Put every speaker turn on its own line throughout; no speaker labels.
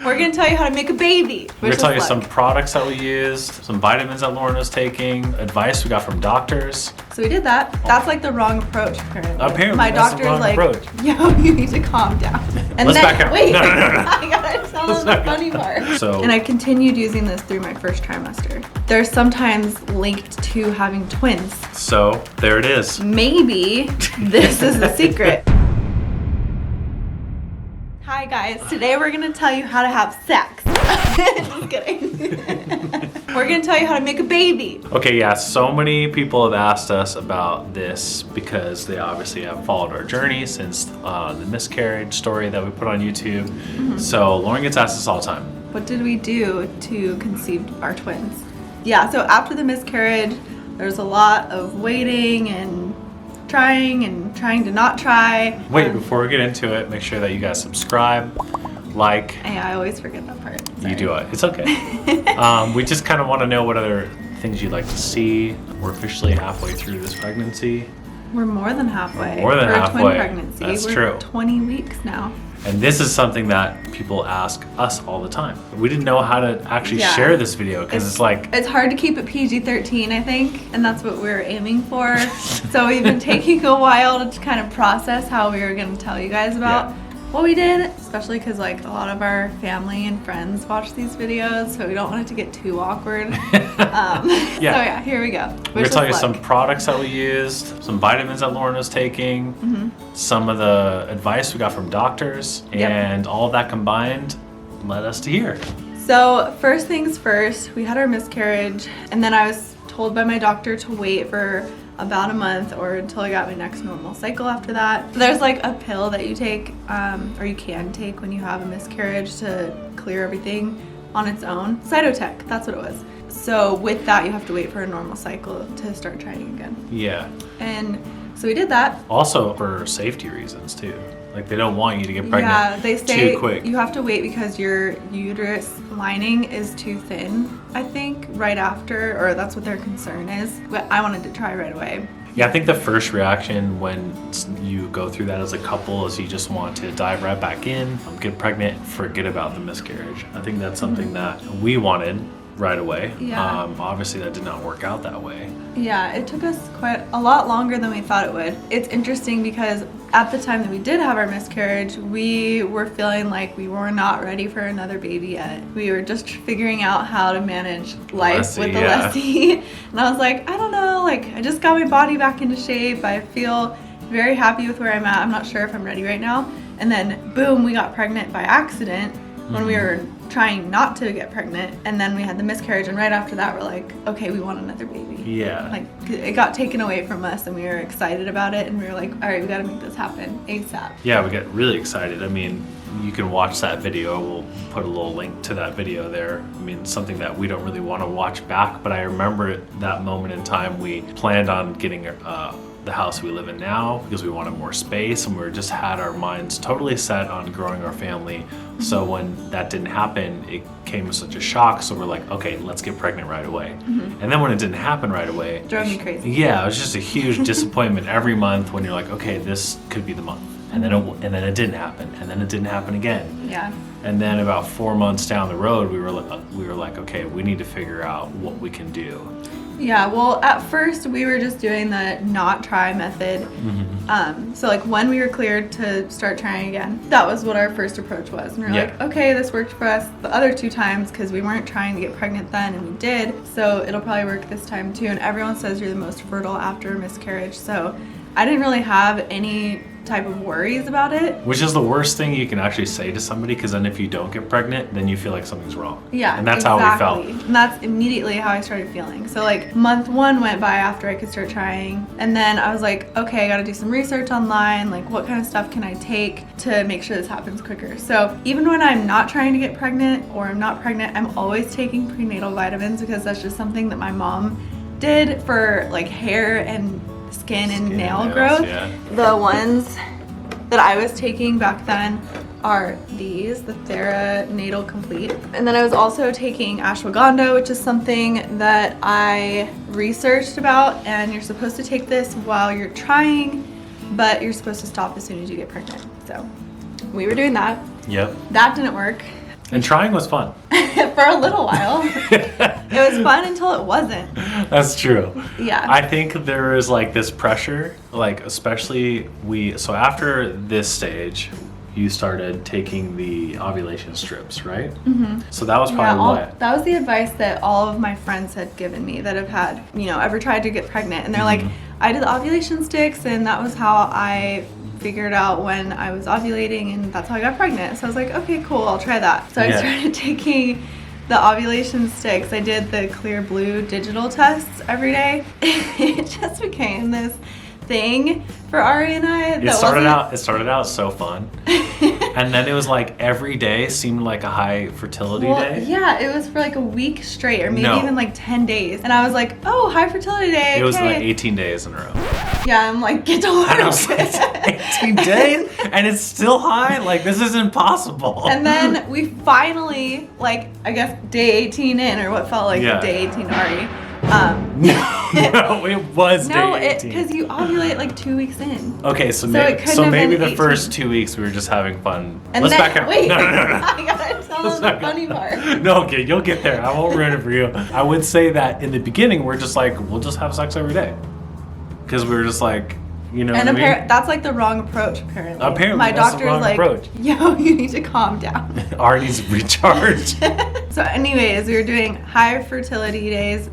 We're gonna tell you how to make a baby.
We're gonna tell you some products that we used, some vitamins that Lauren was taking, advice we got from doctors.
So we did that. That's like the wrong approach, apparently.
Apparently,
my
that's
doctor's
the wrong
like,
approach.
yo, you need to calm down. And
Let's
then,
back out.
Wait,
No.
I gotta tell them the funny part.
So,
and I continued using this through my first trimester. They're sometimes linked to having twins.
So there it is.
Maybe this is the secret. Hi guys, today we're gonna tell you how to have sex. Just kidding. We're gonna tell you how to make a baby.
Okay, yeah, so many people have asked us about this because they obviously have followed our journey since the miscarriage story that we put on YouTube. So Lauren gets asked this all the time.
What did we do to conceive our twins? Yeah, so after the miscarriage, there's a lot of waiting and trying to not try.
Wait, before we get into it, make sure that you guys subscribe, like.
Hey, I always forget that part. Sorry.
You do it. It's okay. We just kind of want to know what other things you'd like to see. We're officially halfway through this pregnancy.
We're more than halfway.
More than halfway.
For a twin pregnancy.
That's
We're
true.
20 weeks now.
And this is something that people ask us all the time. We didn't know how to actually share this video because it's like...
It's hard to keep it PG-13, I think, and that's what we're aiming for. So we've been taking a while to kind of process how we were going to tell you guys about what we did, especially because like a lot of our family and friends watch these videos, so we don't want it to get too awkward. So yeah, here we go.
We're gonna tell you some products that we used, some vitamins that Lauren was taking, some of the advice we got from doctors, and all of that combined led us to here.
So first things first, we had our miscarriage, and then I was told by my doctor to wait for about a month or until I got my next normal cycle after that. There's like a pill that you take, or you can take when you have a miscarriage to clear everything on its own. Cytotec, that's what it was. So with that, you have to wait for a normal cycle to start trying again.
Yeah.
And so we did that.
Also for safety reasons too. Like they don't want you to get pregnant
they say
too quick.
You have to wait because your uterus lining is too thin, I think, right after, or that's what their concern is. But I wanted to try right away.
Yeah, I think the first reaction when you go through that as a couple is you just want to dive right back in, get pregnant, forget about the miscarriage. I think that's something that we wanted right away.
Yeah.
Obviously that did not work out that way.
Yeah, it took us quite a lot longer than we thought it would. It's interesting because at the time that we did have our miscarriage, we were feeling like we were not ready for another baby yet. We were just figuring out how to manage life with the lessee. And I was like, I don't know, like I just got my body back into shape. I feel very happy with where I'm at. I'm not sure if I'm ready right now. And then boom, we got pregnant by accident when we were trying not to get pregnant, and then we had the miscarriage, and right after that we're like, okay, we want another baby.
Yeah.
Like it got taken away from us and we were excited about it, and we were like, all right, we got to make this happen ASAP.
Yeah, we got really excited. I mean, you can watch that video. We'll put a little link to that video there. I mean, something that we don't really want to watch back, but I remember that moment in time we planned on getting the house we live in now because we wanted more space, and we just had our minds totally set on growing our family. So when that didn't happen, it came as such a shock. So we're like, okay, let's get pregnant right away. And then when it didn't happen right away,
it drove me crazy.
Yeah, it was just a huge disappointment every month when you're like, okay, this could be the month. And then it didn't happen, and then it didn't happen again.
Yeah.
And then about 4 months down the road, we were like, okay, we need to figure out what we can do.
Yeah, well, at first we were just doing the not try method. So like when we were cleared to start trying again, that was what our first approach was. And we were like, okay, this worked for us the other 2 times because we weren't trying to get pregnant then, and we did. So it'll probably work this time too. And everyone says you're the most fertile after a miscarriage. So I didn't really have any type of worries about it.
Which is the worst thing you can actually say to somebody, because then if you don't get pregnant, then you feel like something's wrong.
Yeah,
and that's how we felt.
And that's immediately how I started feeling. So like month 1 went by after I could start trying, and then I was like, okay, I gotta do some research online, like what kind of stuff can I take to make sure this happens quicker. So even when I'm not trying to get pregnant or I'm not pregnant, I'm always taking prenatal vitamins because that's just something that my mom did for like hair and skin and nail growth.
Yeah.
The ones that I was taking back then are these, the Natal Complete. And then I was also taking ashwagandha, which is something that I researched about, and you're supposed to take this while you're trying, but you're supposed to stop as soon as you get pregnant. So we were doing that.
Yep.
That didn't work.
And trying was fun.
For a little while. It was fun until it wasn't.
That's true.
Yeah.
I think there is like this pressure, like especially so after this stage, you started taking the ovulation strips, right? Mm-hmm. So that was probably what?
That was the advice that all of my friends had given me that have had, ever tried to get pregnant. And they're like, I did the ovulation sticks, and that was how I figured out when I was ovulating, and that's how I got pregnant. So I was like, okay, cool, I'll try that. So I started taking the ovulation sticks. I did the clear blue digital tests every day. It just became this thing for Arie and I.
It started out so fun. And then it was like every day seemed like a high fertility day.
Yeah, it was for like a week straight, or maybe even like 10 days. And I was like, oh, high fertility day.
It was like 18 days in a row.
Yeah, I'm like, get to work.
And I was like, 18 days? And it's still high? Like, this is impossible.
And then we finally, like, I guess day 18 in, or what felt like day 18 Arie.
No, it was day 18.
Because you ovulate like 2 weeks in.
Okay, so maybe the first 2 weeks we were just having fun.
And
Let's back up.
Wait,
No.
I gotta tell them the funny part.
No, okay, you'll get there. I won't ruin it for you. I would say that in the beginning, we're just like, we'll just have sex every day. Because we were just like,
and that's like the wrong approach, apparently. My
that's the
doctor's
wrong
like,
approach.
yo, you need to calm down.
Artie's recharged.
So anyways, we were doing high fertility days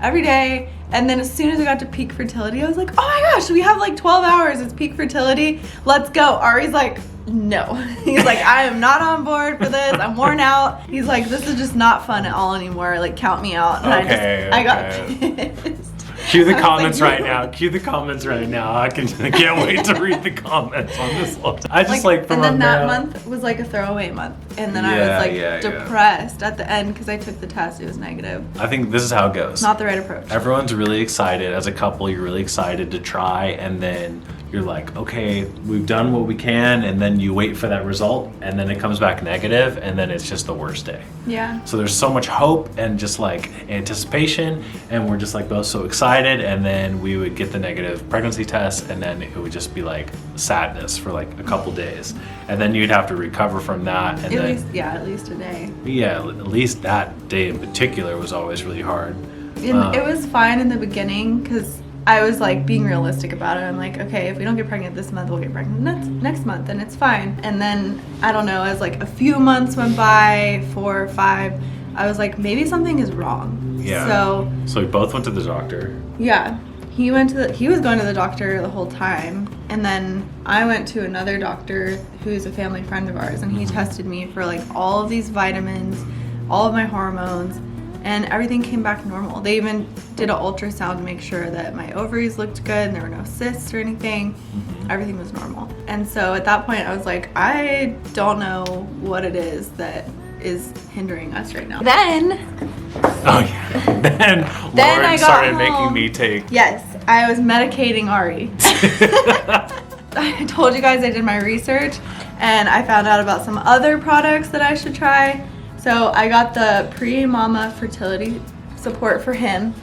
every day. And then as soon as I got to peak fertility, I was like, oh my gosh, we have like 12 hours. It's peak fertility. Let's go. Arie's like, no. He's like, I am not on board for this. I'm worn out. He's like, this is just not fun at all anymore. Like, count me out. And I got pissed.
Cue the comments right now. Cue the comments right now. I can't wait to read the comments on this. I just
and then that month was like a throwaway month, and then I was like depressed at the end because I took the test. It was negative.
I think this is how it goes.
Not the right approach.
Everyone's really excited as a couple. You're really excited to try, and then you're like, okay, we've done what we can, and then you wait for that result, and then it comes back negative, and then it's just the worst day.
Yeah.
So there's so much hope and just like anticipation, and we're just like both so excited, and then we would get the negative pregnancy test, and then it would just be like sadness for like a couple days, and then you'd have to recover from that. And
at least a day.
Yeah, at least that day in particular was always really hard.
It was fine in the beginning because I was like being realistic about it. I'm like, okay, if we don't get pregnant this month, we'll get pregnant next month, and it's fine. And then I don't know, as like a few months went by, 4 or 5, I was like, maybe something is wrong.
Yeah. So we both went to the doctor.
Yeah. He was going to the doctor the whole time, and then I went to another doctor who's a family friend of ours, and he tested me for like all of these vitamins, all of my hormones, and everything came back normal. They even did an ultrasound to make sure that my ovaries looked good and there were no cysts or anything. Everything was normal. And so at that point I was like, I don't know what it is that is hindering us right now. Then
Lauren started making me take.
Yes, I was medicating Arie. I told you guys I did my research, and I found out about some other products that I should try. So I got the pre-mama fertility support for him,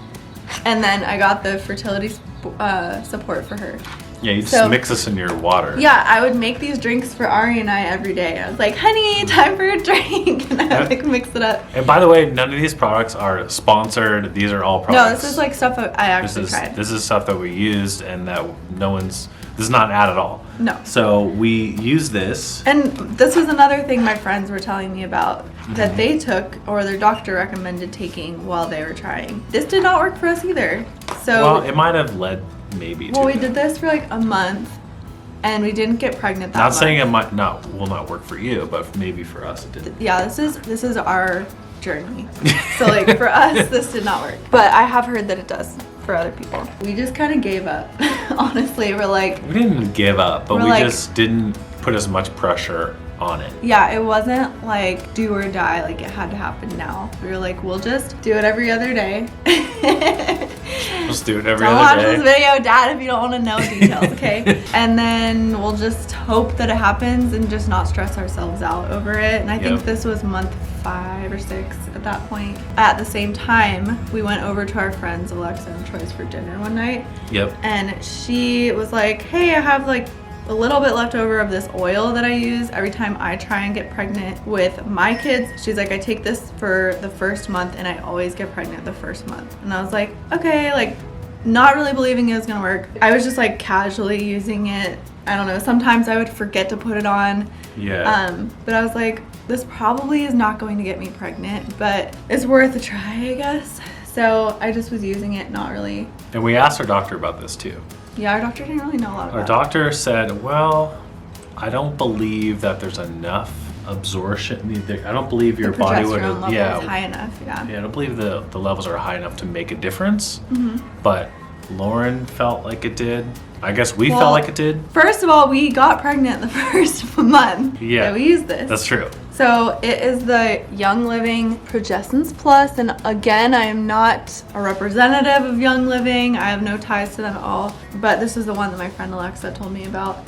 and then I got the fertility support for her.
Yeah, you just mix this in your water.
Yeah, I would make these drinks for Arie and I every day. I was like, honey, time for a drink. And I would like mix it up.
And by the way, none of these products are sponsored. These are all products.
No, this is like stuff that I actually tried.
This is stuff that we used, and that this is not an ad at all.
No.
So we use this.
And this was another thing my friends were telling me about that they took, or their doctor recommended taking while they were trying. This did not work for us either. So
well, it might have led maybe to
we did this for like a month, and we didn't get pregnant that month.
Not saying it will not work for you, but maybe for us it did.
Yeah, this is our journey. So like for us, this did not work. But I have heard that it does for other people. We just kind of gave up. Honestly, we're like...
We didn't give up, but we just didn't put as much pressure on it.
Yeah, it wasn't like do or die, like it had to happen now. We were like, we'll just do it every other day.
Just do it every
other day. Don't watch this video, Dad, if you don't want to know details, okay? And then we'll just hope that it happens and just not stress ourselves out over it. And I think this was month 5 or 6 at that point. At the same time, we went over to our friends Alexa and Troy's for dinner one night.
Yep.
And she was like, hey, I have like a little bit left over of this oil that I use every time I try and get pregnant with my kids. She's like, I take this for the first month and I always get pregnant the first month. And I was like, okay, like not really believing it was gonna work. I was just like casually using it. I don't know, sometimes I would forget to put it on.
Yeah.
But I was like, this probably is not going to get me pregnant, but it's worth a try, I guess. So I just was using it, not really.
And we asked our doctor about this too.
Yeah, our doctor didn't really know a lot about
Our
it.
doctor said, well, I don't believe that there's enough absorption. I don't believe your body would
progesterone level
yeah,
is high enough, yeah.
Yeah, I don't believe the levels are high enough to make a difference.
Mm-hmm.
But Lauren felt like it did. I guess we
Well,
felt like it did.
First of all, we got pregnant the first month
Yeah,
that we used this.
That's true.
So it is the Young Living Progestins Plus, and again, I am not a representative of Young Living. I have no ties to them at all, but this is the one that my friend Alexa told me about.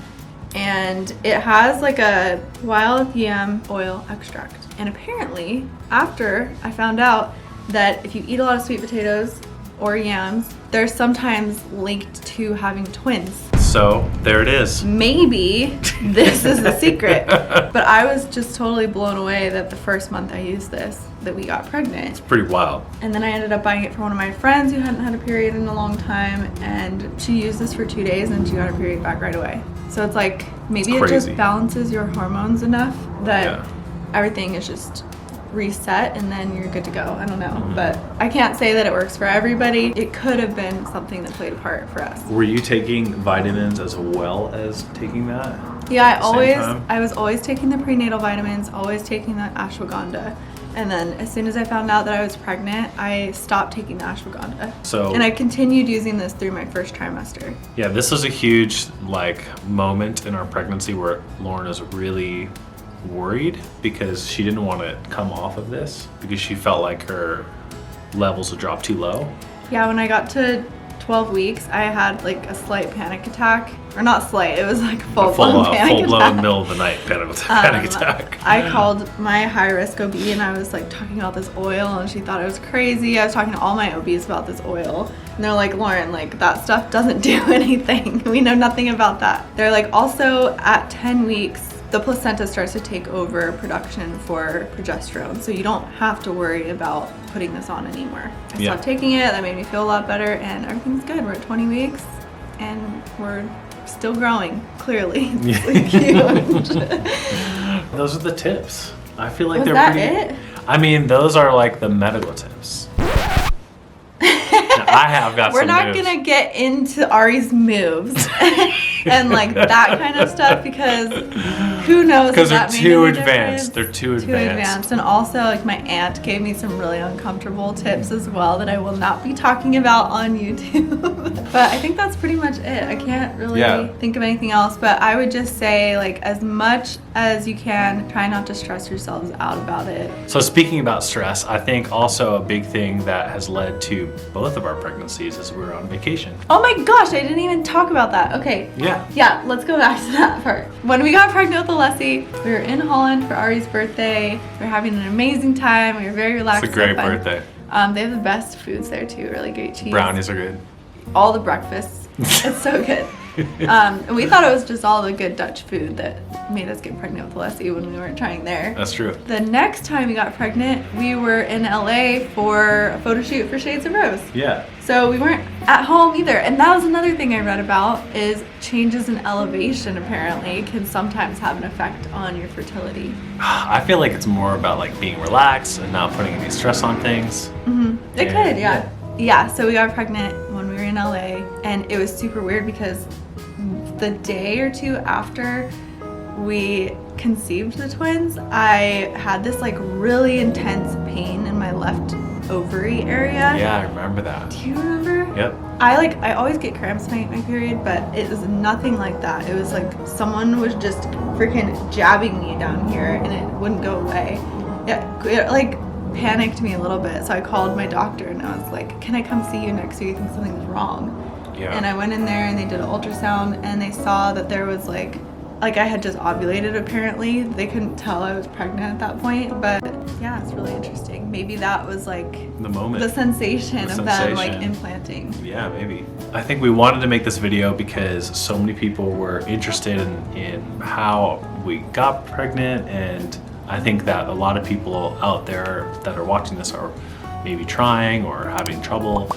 And it has like a wild yam oil extract. And apparently, after I found out that if you eat a lot of sweet potatoes or yams, they're sometimes linked to having twins.
So there it is.
Maybe this is the secret. But I was just totally blown away that the first month I used this, that we got pregnant.
It's pretty wild.
And then I ended up buying it for one of my friends who hadn't had a period in a long time, and she used this for 2 days and she got her period back right away. So it's like, maybe it just balances your hormones enough that everything is just reset and then you're good to go. I don't know, but I can't say that it works for everybody. It could have been something that played a part for us.
Were you taking vitamins as well as taking that?
Yeah, I was always taking the prenatal vitamins, always taking the ashwagandha. And then as soon as I found out that I was pregnant, I stopped taking the ashwagandha. And I continued using this through my first trimester.
Yeah, this was a huge moment in our pregnancy where Lauren is really worried because she didn't want to come off of this because she felt like her levels would drop too low.
Yeah, when I got to 12 weeks, I had like a slight panic attack. Or not slight, it was like full-blown panic attack.
Full-blown middle of the night panic attack.
I called my high-risk OB and I was like talking about this oil and she thought I was crazy. I was talking to all my OBs about this oil. And they're like, Lauren, like that stuff doesn't do anything. We know nothing about that. They're like, also at 10 weeks, the placenta starts to take over production for progesterone, so you don't have to worry about putting this on anymore. I stopped taking it, that made me feel a lot better, and everything's good. We're at 20 weeks, and we're still growing, clearly. It's like huge.
Those are the tips. I feel like
Was
they're
that
pretty...
it?
I mean, those are like the medical tips. I have got
We're
some
not
moves.
gonna get into Arie's moves and like that kind of stuff because who knows?
Because they're
that made
too
any
advanced.
difference.
They're too advanced.
And also, like my aunt gave me some really uncomfortable tips as well that I will not be talking about on YouTube. But I think that's pretty much it. I can't really think of anything else. But I would just say, like, as much as you can, try not to stress yourselves out about it.
So speaking about stress, I think also a big thing that has led to both of our pregnancies is we're on vacation.
Oh my gosh, I didn't even talk about that. Okay. Yeah, let's go back to that part. When we got pregnant with Alessi, we were in Holland for Arie's birthday. We were having an amazing time. We were very relaxed.
It's a great birthday.
They have the best foods there too, really great cheese.
Brownies are good.
All the breakfasts. It's so good. And we thought it was just all the good Dutch food that made us get pregnant with Alessi when we weren't trying there.
That's true.
The next time we got pregnant, we were in LA for a photo shoot for Shades of Rose.
Yeah.
So we weren't at home either. And that was another thing I read about is changes in elevation apparently can sometimes have an effect on your fertility.
I feel like it's more about like being relaxed and not putting any stress on things.
It could, yeah. Yeah, so we got pregnant when we were in LA and it was super weird because the day or two after we conceived the twins, I had this like really intense pain in my left ovary area.
Yeah, I remember that.
Do you remember?
Yep.
I always get cramps my period, but it was nothing like that. It was like someone was just freaking jabbing me down here and it wouldn't go away. It like panicked me a little bit, so I called my doctor and I was like, can I come see you next week? I think something's wrong.
Yeah.
And I went in there and they did an ultrasound and they saw that there was like I had just ovulated apparently. They couldn't tell I was pregnant at that point, but yeah, it's really interesting. Maybe that was like
The moment.
the sensation
The
of them like
sensation.
implanting.
Yeah, maybe. I think we wanted to make this video because so many people were interested in how we got pregnant, and I think that a lot of people out there that are watching this are maybe trying or having trouble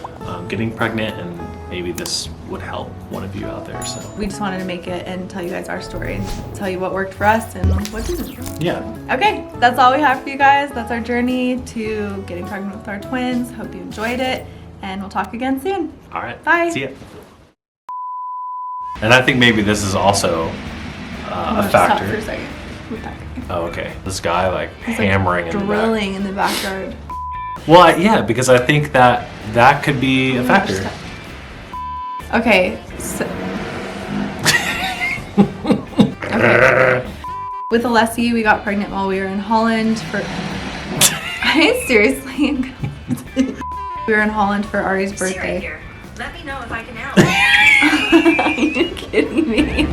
getting pregnant, and maybe this would help one of you out there. So
We just wanted to make it and tell you guys our story and tell you what worked for us and what didn't.
yeah,
Okay, that's all we have for you guys. That's our journey to getting pregnant with our twins. Hope you enjoyed it, and we'll talk again soon.
all right.
Bye.
See ya. And I think maybe this is also a
Stop
factor.
for a second. Who's that guy?
Oh, okay. This guy like
He's, like,
hammering in the back.
drilling in the backyard.
Well, yeah, because I think that could be a factor.
Okay, so okay. With Alessi, we got pregnant while we were in Holland for. I seriously. We were in Holland for Arie's
Siri
birthday.
here. Let me know if I can help.
Are you kidding me?